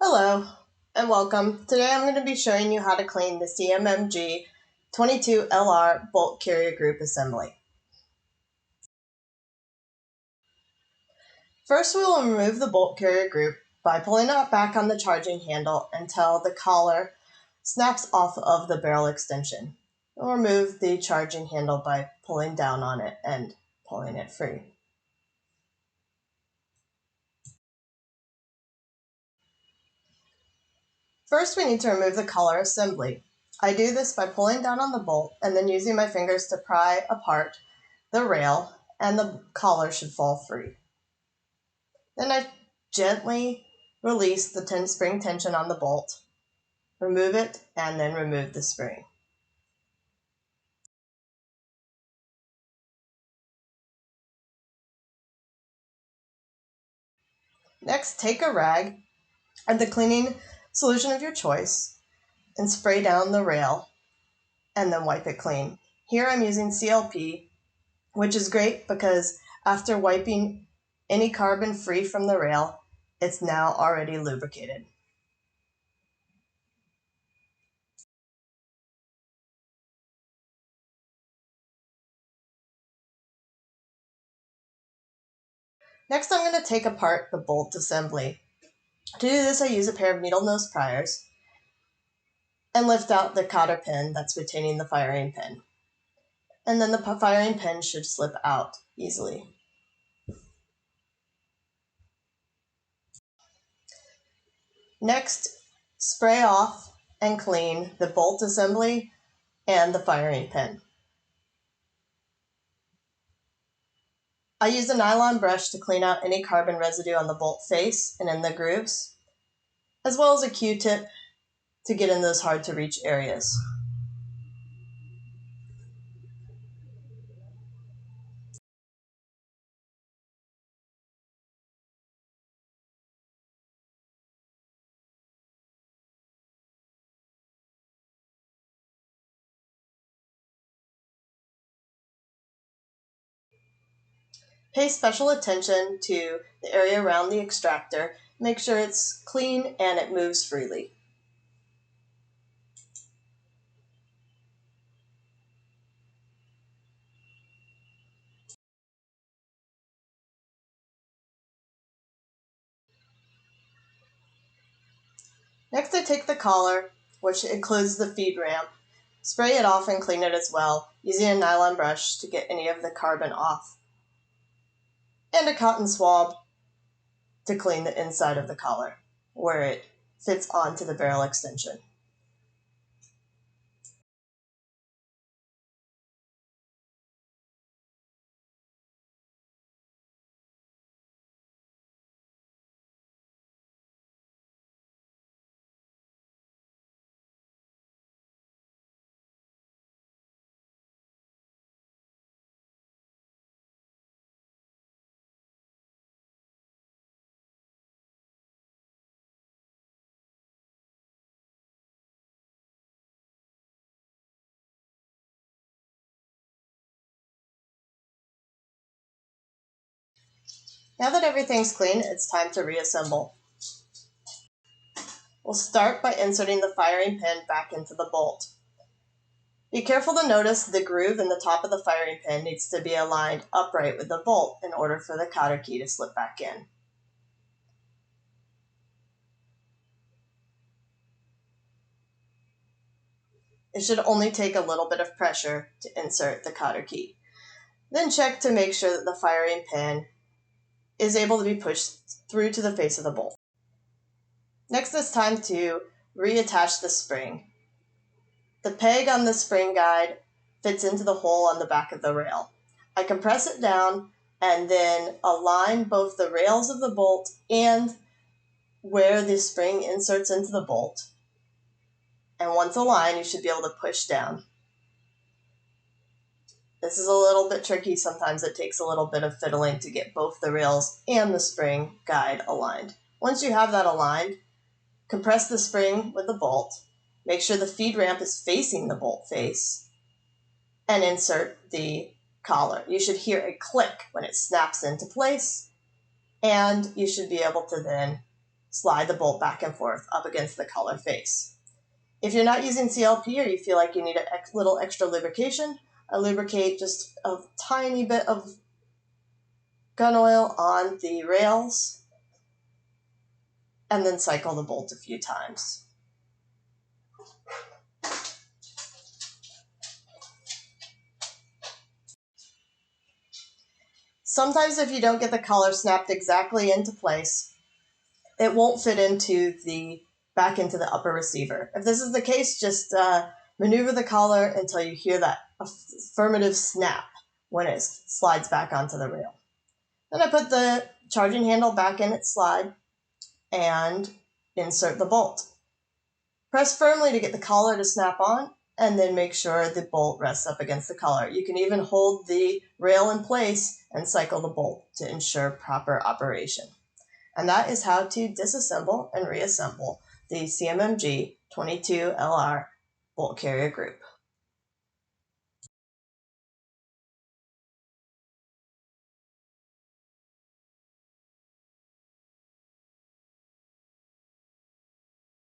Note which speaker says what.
Speaker 1: Hello and welcome. Today I'm going to be showing you how to clean the CMMG 22LR bolt carrier group assembly. First, we will remove the bolt carrier group by pulling it back on the charging handle until the collar snaps off of the barrel extension. We'll remove the charging handle by pulling down on it and pulling it free. First, we need to remove the collar assembly. I do this by pulling down on the bolt and then using my fingers to pry apart the rail, and the collar should fall free. Then I gently release the spring tension on the bolt, remove it, and then remove the spring. Next, take a rag and the cleaning solution of your choice and spray down the rail and then wipe it clean. Here I'm using CLP, which is great because after wiping any carbon free from the rail, it's now already lubricated. Next, I'm going to take apart the bolt assembly. To do this, I use a pair of needle nose pliers and lift out the cotter pin that's retaining the firing pin. And then the firing pin should slip out easily. Next, spray off and clean the bolt assembly and the firing pin. I use a nylon brush to clean out any carbon residue on the bolt face and in the grooves, as well as a Q-tip to get in those hard to reach areas. Pay special attention to the area around the extractor. Make sure it's clean and it moves freely. Next, I take the collar, which includes the feed ramp, spray it off and clean it as well, using a nylon brush to get any of the carbon off, and a cotton swab to clean the inside of the collar, where it fits onto the barrel extension. Now that everything's clean, it's time to reassemble. We'll start by inserting the firing pin back into the bolt. Be careful to notice the groove in the top of the firing pin needs to be aligned upright with the bolt in order for the cotter key to slip back in. It should only take a little bit of pressure to insert the cotter key. Then check to make sure that the firing pin is able to be pushed through to the face of the bolt. Next, it's time to reattach the spring. The peg on the spring guide fits into the hole on the back of the rail. I compress it down and then align both the rails of the bolt and where the spring inserts into the bolt. And once aligned, you should be able to push down. This is a little bit tricky. Sometimes it takes a little bit of fiddling to get both the rails and the spring guide aligned. Once you have that aligned, compress the spring with the bolt. Make sure the feed ramp is facing the bolt face and insert the collar. You should hear a click when it snaps into place, and you should be able to then slide the bolt back and forth up against the collar face. If you're not using CLP or you feel like you need a little extra lubrication, I lubricate just a tiny bit of gun oil on the rails and then cycle the bolt a few times. Sometimes if you don't get the collar snapped exactly into place, it won't fit back into the upper receiver. If this is the case, just maneuver the collar until you hear that affirmative snap when it slides back onto the rail. Then I put the charging handle back in its slide and insert the bolt. Press firmly to get the collar to snap on, and then make sure the bolt rests up against the collar. You can even hold the rail in place and cycle the bolt to ensure proper operation. And that is how to disassemble and reassemble the CMMG 22LR bolt carrier group.